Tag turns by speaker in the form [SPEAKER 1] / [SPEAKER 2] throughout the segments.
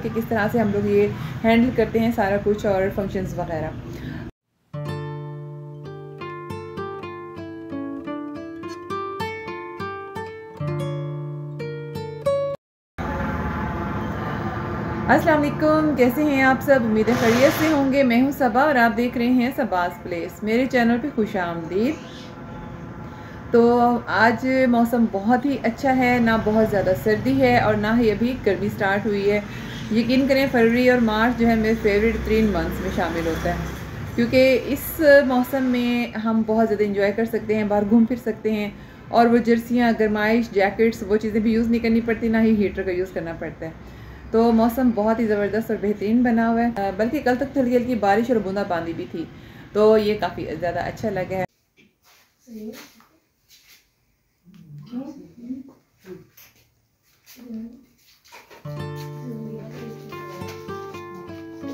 [SPEAKER 1] कि किस तरह से हम लोग ये हैंडल करते हैं सारा कुछ और फंक्शंस वगैरह। अस्सलाम वालेकुम, कैसे हैं आप सब? उम्मीद है खैरियत से होंगे। मैं हूं सबा और आप देख रहे हैं सबास प्लेस। मेरे चैनल पे खुश आमदीद। तो आज मौसम बहुत ही अच्छा है, ना बहुत ज़्यादा सर्दी है और ना ही अभी गर्मी स्टार्ट हुई है। यकीन करें फरवरी और मार्च जो है मेरे फेवरेट 3 मंथ्स में शामिल होता है, क्योंकि इस मौसम में हम बहुत ज़्यादा इंजॉय कर सकते हैं, बाहर घूम फिर सकते हैं और वो जर्सियाँ, गरमाइश, जैकेट्स, वो चीज़ें भी यूज़ नहीं करनी पड़ती, ना ही हीटर का यूज़ करना पड़ता है। तो मौसम बहुत ही ज़बरदस्त और बेहतरीन बना हुआ है, बल्कि कल तक हल्की हल्की बारिश और बूंदाबांदी भी थी, तो ये काफ़ी ज़्यादा अच्छा लगा है।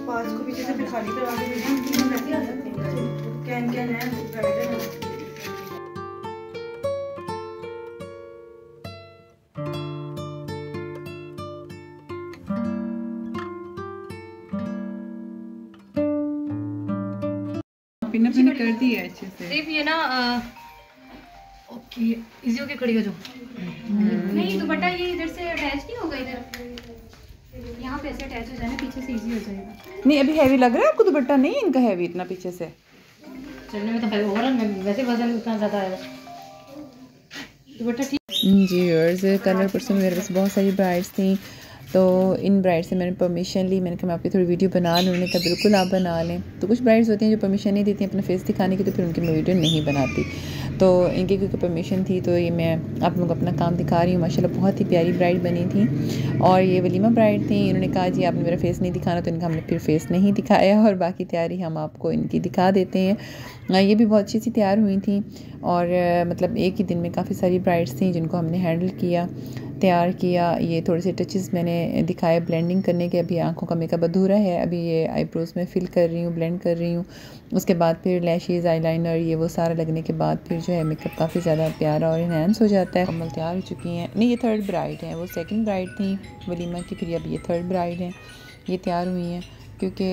[SPEAKER 2] पास को पीछे से फिर खाली करवा के आ सकते हैं। कैन कैन है
[SPEAKER 1] पिन कर दी है अच्छे से।
[SPEAKER 2] सिर्फ ये ना ओके इजी होके खड़ी हो जाओ।
[SPEAKER 3] नहीं दुपट्टा ये इधर से अटैच नहीं होगा, इधर यहाँ पे ऐसे अटैच हो जाए ना, पीछे से इजी हो जाएगा।
[SPEAKER 1] नहीं अभी हैवी लग रहा है आपको दुपट्टा? नहीं इनका हैवी इतना पीछे से
[SPEAKER 2] चलने में तो हैवी हो रहा है, वैसे वजन उतना ज़्यादा है दुपट्टा ठीक।
[SPEAKER 1] जी व्यूअर्स, कल परसों मेरे पास बहुत सारी ब्राइड्स थी, तो इन ब्राइड से मैंने परमिशन ली। मैंने कहा मैं आपकी थोड़ी वीडियो बना लूँ। उन्होंने कहा बिल्कुल आप बना लें। तो कुछ ब्राइड्स होती हैं जो परमिशन नहीं देती हैं अपना फेस दिखाने की, तो फिर उनकी मैं वीडियो नहीं बनाती। तो इनकी क्योंकि परमिशन थी तो ये मैं आप लोगों को अपना काम दिखा रही हूँ। माशाल्लाह बहुत ही प्यारी ब्राइड बनी थी और ये वलीमा ब्राइड थी। इन्होंने कहा जी आपने मेरा फेस नहीं दिखाना, तो इनका हमने फिर फेस नहीं दिखाया और बाकी तैयारी हम आपको इनकी दिखा देते हैं। ये भी बहुत अच्छी सी तैयार हुई थी और मतलब एक ही दिन में काफ़ी सारी ब्राइड्स थी जिनको हमने हैंडल किया, तैयार किया। ये थोड़े से टचेस मैंने दिखाए ब्लेंडिंग करने के। अभी आंखों का मेकअप अधूरा है, अभी ये आईब्रोज में फिल कर रही हूँ, ब्लेंड कर रही हूँ। उसके बाद फिर लैशेज़, आईलाइनर, ये वो सारा लगने के बाद फिर जो है मेकअप काफ़ी ज़्यादा प्यारा और इन्हांस हो जाता है। कमल तैयार हो चुकी हैं। नहीं ये थर्ड ब्राइड है, वो सेकंड ब्राइड थी वलीमा की, फिर अब ये थर्ड ब्राइड है। ये तैयार हुई हैं क्योंकि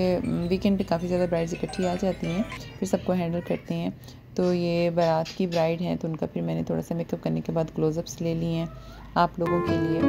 [SPEAKER 1] वीकेंड पे काफ़ी ज़्यादा ब्राइड्स इकट्ठी आ जाती हैं, फिर सबको हैंडल करते हैं। तो ये बारात की ब्राइड हैं, तो उनका फिर मैंने थोड़ा सा मेकअप करने के बाद क्लोजअप्स ले लिए हैं आप लोगों के लिए।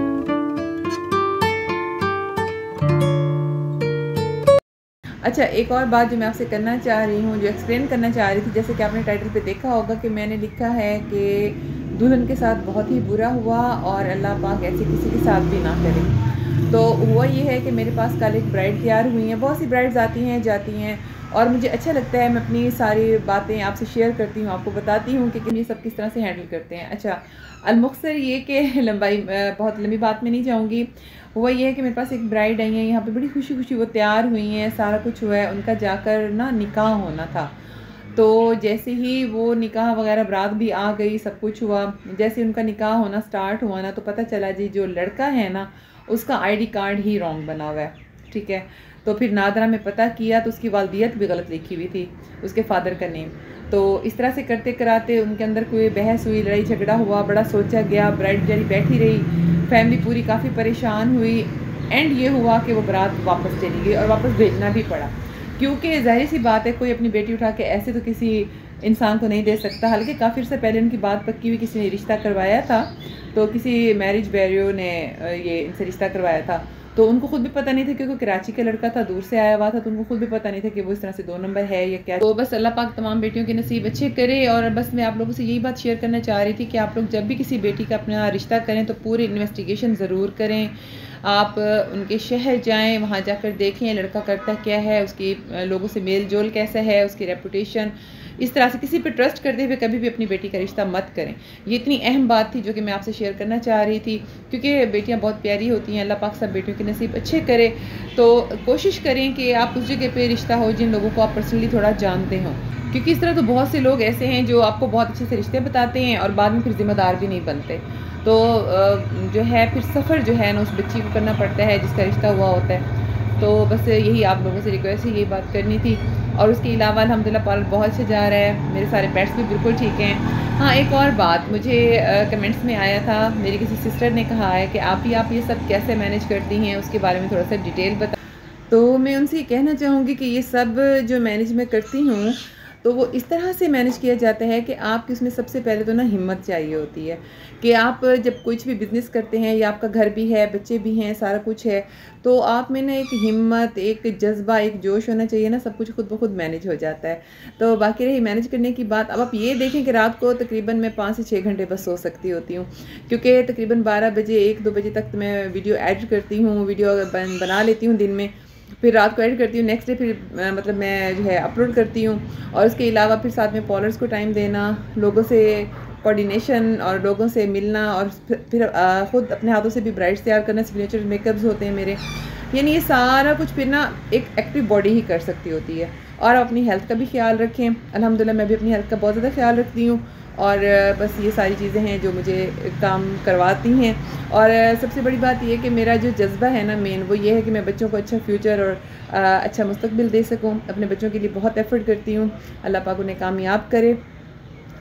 [SPEAKER 1] अच्छा, एक और बात जो मैं आपसे करना चाह रही हूँ, जो एक्सप्लेन करना चाह रही थी, जैसे कि आपने टाइटल पे देखा होगा कि मैंने लिखा है कि दुल्हन के साथ बहुत ही बुरा हुआ और अल्लाह पाक ऐसे किसी के साथ भी ना करे। तो हुआ ये है कि मेरे पास कल एक ब्राइड तैयार हुई हैं। बहुत सी ब्राइड्स आती हैं जाती हैं और मुझे अच्छा लगता है, मैं अपनी सारी बातें आपसे शेयर करती हूँ, आपको बताती हूँ कि ये सब किस तरह से हैंडल करते हैं। अच्छा, अलमुख्तर ये कि लंबाई बहुत लंबी बात में नहीं जाऊँगी। हुआ ये है कि मेरे पास एक ब्राइड आई है यहाँ पे, बड़ी खुशी खुशी वो तैयार हुई हैं, सारा कुछ हुआ है। उनका जाकर ना निकाह होना था, तो जैसे ही वो निकाह वगैरह बारात भी आ गई, सब कुछ हुआ, जैसे उनका निकाह होना स्टार्ट हुआ ना, तो पता चला जी जो लड़का है ना उसका आईडी कार्ड ही रॉन्ग बना हुआ है। ठीक है, तो फिर नादरा में पता किया तो उसकी वालदियत भी गलत लिखी हुई थी, उसके फादर का नेम। तो इस तरह से करते कराते उनके अंदर कोई बहस हुई, लड़ाई झगड़ा हुआ, बड़ा सोचा गया, ब्राइड बेचारी बैठी रही, फैमिली पूरी काफ़ी परेशान हुई। एंड ये हुआ कि वो बारात वापस चली गई और वापस भेजना भी पड़ा, क्योंकि जाहिर सी बात है कोई अपनी बेटी उठा के ऐसे तो किसी इंसान को नहीं दे सकता। हालांकि काफ़ी से पहले उनकी बात पक्की हुई, किसी ने रिश्ता करवाया था, तो किसी मैरिज ब्यूरो ने ये इनसे रिश्ता करवाया था। तो उनको खुद भी पता नहीं था, क्योंकि कराची का लड़का था, दूर से आया हुआ था, तो उनको खुद भी पता नहीं था कि वो इस तरह से 2 नंबर है या क्या। तो बस अल्लाह पाक तमाम बेटियों के नसीब अच्छे करे। और बस मैं आप लोगों से यही बात शेयर करना चाह रही थी कि आप लोग जब भी किसी बेटी का अपना रिश्ता करें तो पूरी इन्वेस्टिगेशन ज़रूर करें। आप उनके शहर जाएं, वहाँ जाकर देखें लड़का करता क्या है, उसकी लोगों से मेल जोल कैसा है, उसकी रेपुटेशन। इस तरह से किसी पे ट्रस्ट करते हुए कभी भी अपनी बेटी का रिश्ता मत करें। ये इतनी अहम बात थी जो कि मैं आपसे शेयर करना चाह रही थी, क्योंकि बेटियां बहुत प्यारी होती हैं। अल्लाह पाक सब बेटियों के नसीब अच्छे करे। तो कोशिश करें कि आप उस जगह पे रिश्ता हो जिन लोगों को आप पर्सनली थोड़ा जानते हों, क्योंकि इस तरह तो बहुत से लोग ऐसे हैं जो आपको बहुत अच्छे से रिश्ते बताते हैं और बाद में फिर ज़िम्मेदार भी नहीं बनते। तो जो है फिर सफ़र जो है ना उस बच्ची को करना पड़ता है जिसका रिश्ता हुआ होता है। तो बस यही आप लोगों से रिक्वेस्ट है, यही बात करनी थी। और उसके अलावा अल्हम्दुलिल्लाह पार्लर बहुत अच्छा जा रहा है, मेरे सारे पेट्स भी बिल्कुल ठीक हैं। हाँ, एक और बात मुझे कमेंट्स में आया था, मेरी किसी सिस्टर ने कहा है कि आप ये सब कैसे मैनेज करती हैं, उसके बारे में थोड़ा सा डिटेल बता। तो मैं उनसे ये कहना चाहूँगी कि ये सब जो मैनेज मैं करती हूँ तो वो इस तरह से मैनेज किया जाता है कि आपकी उसमें सबसे पहले तो ना हिम्मत चाहिए होती है कि आप जब कुछ भी बिज़नेस करते हैं या आपका घर भी है, बच्चे भी हैं, सारा कुछ है, तो आप में ना एक हिम्मत, एक जज्बा, एक जोश होना चाहिए ना, सब कुछ खुद ब खुद मैनेज हो जाता है। तो बाकी रही मैनेज करने की बात, अब आप ये देखें कि रात को तकरीबन मैं 5 से 6 घंटे बस सो सकती होती हूँ, क्योंकि तकरीबन 12 बजे 1-2 बजे तक मैं वीडियो एडिट करती हूँ, वीडियो बना लेती हूँ दिन में, फिर रात को एडिट करती हूँ, नेक्स्ट डे फिर मतलब मैं जो है अपलोड करती हूँ। और उसके अलावा फिर साथ में पॉलर्स को टाइम देना, लोगों से कोऑर्डिनेशन और लोगों से मिलना, और फिर ख़ुद अपने हाथों से भी ब्राइड्स तैयार करना, सिग्नेचर मेकअप्स होते हैं मेरे, यानी ये सारा कुछ फिर ना एक एक्टिव बॉडी ही कर सकती होती है। और अपनी हेल्थ का भी ख्याल रखें, अल्हम्दुलिल्लाह मैं भी अपनी हेल्थ का बहुत ज़्यादा ख्याल रखती हूँ। और बस ये सारी चीज़ें हैं जो मुझे काम करवाती हैं। और सबसे बड़ी बात ये है कि मेरा जो जज्बा है ना मेन, वो ये है कि मैं बच्चों को अच्छा फ्यूचर और अच्छा मुस्तकबिल दे सकूं। अपने बच्चों के लिए बहुत एफ़र्ट करती हूँ, अल्लाह पाक उन्हें कामयाब करे।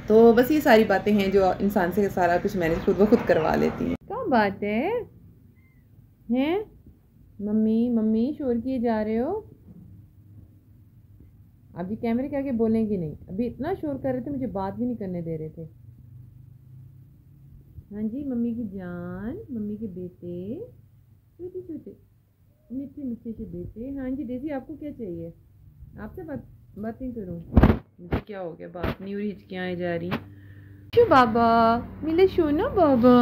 [SPEAKER 1] तो बस ये सारी बातें हैं जो इंसान से सारा कुछ मैंने खुद ब खुद करवा लेती हैं। क्या बात है हैं? मम्मी मम्मी शोर किए जा रहे हो? अभी कैमरे के आगे बोलेंगी नहीं, अभी इतना शोर कर रहे थे मुझे बात भी नहीं करने दे रहे थे। हाँ जी, मम्मी की जान, मम्मी के बेटे, छोटे छोटे मीठे मीठे से बेटे। हाँ जी डेज़ी, आपको क्या चाहिए? आपसे बातें करूँ? मुझे क्या हो गया, बात नहीं हो रही, हिचकियाँ आ जा रही। मिशू बाबा, मिले शो ना बाबा,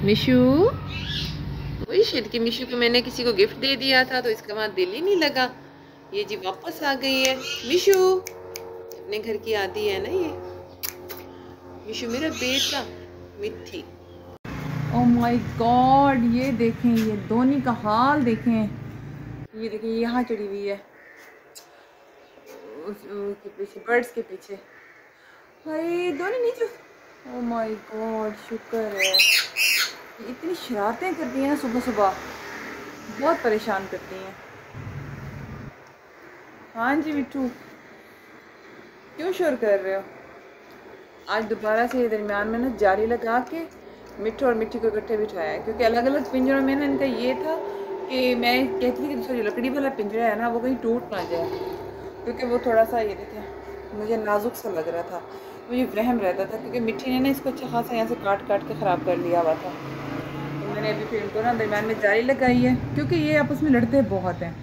[SPEAKER 1] मिशू। वही शेर की मिशू को मैंने किसी को गिफ्ट दे दिया था तो इसका वहाँ दिल ही नहीं लगा, ये जी वापस आ गई है। मिशू अपने घर की आदि है ना ये, मिशू मेरा बेटा मिठी। ओह माय गॉड, ये देखें, ये दोनी का हाल देखें, ये देखें यहाँ चढ़ी हुई है उसके पीछे, बर्ड्स के पीछे। हाय दोनी नीचे। ओह माय गॉड, शुक्र है। इतनी शरारतें करती हैं सुबह सुबह, बहुत परेशान करती हैं। हाँ जी मिट्टू, क्यों शोर कर रहे हो? आज दोबारा से दरमियान में ना जाली लगा के मिट्टू और मिट्टी को इकट्ठे बिठाया है, क्योंकि अलग अलग पिंजरों में ना इनका ये था कि मैं कहती थी कि दूसरा लकड़ी वाला पिंजरा है ना वो कहीं टूट ना जाए, क्योंकि वो थोड़ा सा ये देखें मुझे नाजुक सा लग रहा था, मुझे वहम रहता था, क्योंकि मिट्टी ने ना इसको अच्छा खासा यहाँ से काट काट के ख़राब कर लिया हुआ था। तो मैंने अभी फिर इनको ना दरमियान में जाली लगाई है, क्योंकि ये आपस में लड़ते बहुत हैं,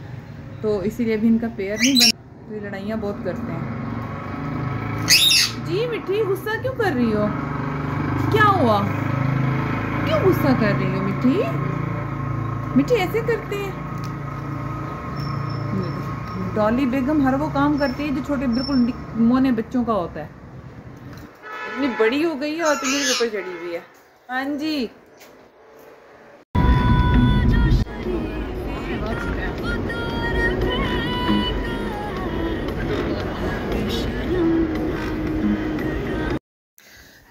[SPEAKER 1] तो इसीलिए भी इनका पेयर नहीं बना, तो ये लड़ाइयाँ बहुत करते हैं। जी मिट्टी, गुस्सा क्यों कर रही हो? क्या हुआ, क्यों गुस्सा कर रही हो मिट्टी? मिट्टी ऐसे करते हैं, डॉली बेगम हर वो काम करती है जो छोटे बिल्कुल मोने बच्चों का होता है। इतनी बड़ी हो गई है और तुम्हें ऊपर चढ़ी हुई है। हाँ जी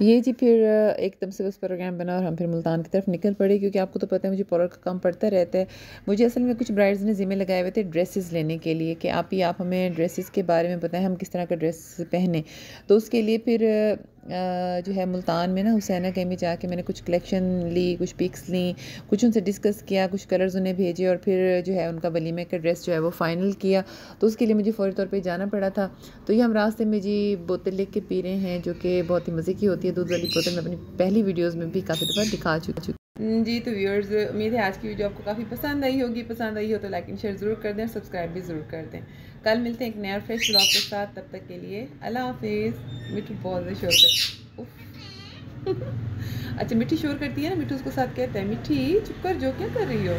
[SPEAKER 1] ये जी फिर एकदम से बस प्रोग्राम बना और हम फिर मुल्तान की तरफ निकल पड़े, क्योंकि आपको तो पता है मुझे पार्लर का काम पड़ता रहता है। मुझे असल में कुछ ब्राइड्स ने ज़िम्मे लगाए हुए थे ड्रेसेस लेने के लिए कि आप हमें ड्रेसेस के बारे में बताएं, हम किस तरह का ड्रेस पहने। तो उसके लिए फिर जो है मुल्तान में ना हुसैना कहीं में जाके मैंने कुछ कलेक्शन ली, कुछ पिक्स ली, कुछ उनसे डिस्कस किया, कुछ कलर्स उन्हें भेजे और फिर जो है उनका वलीमे का ड्रेस जो है वो फ़ाइनल किया। तो उसके लिए मुझे फ़ौरी तौर पे जाना पड़ा था। तो ये हम रास्ते में जी बोतल लेके के पी रहे हैं, जो कि बहुत ही मज़े की होती है, दूध वाली बोतल। मैं अपनी पहली वीडियोज़ में भी काफ़ी दफ़ा दिखा चुकी जी। तो व्यूअर्स, उम्मीद है आज की वीडियो आपको काफ़ी पसंद आई होगी। पसंद आई हो तो लाइक एंड शेयर ज़रूर कर दें, सब्सक्राइब भी ज़रूर कर दें। कल मिलते हैं एक नया फ्रेश ब्लॉग के साथ, तब तक के लिए अल्लाह हाफिज़। मिट्टू बहुत ज़्यादा शोर करती अच्छा मिट्टी शोर करती है ना, मिट्टू उसको साथ कहता है मिट्टी चुप कर, जो क्या कर रही हो।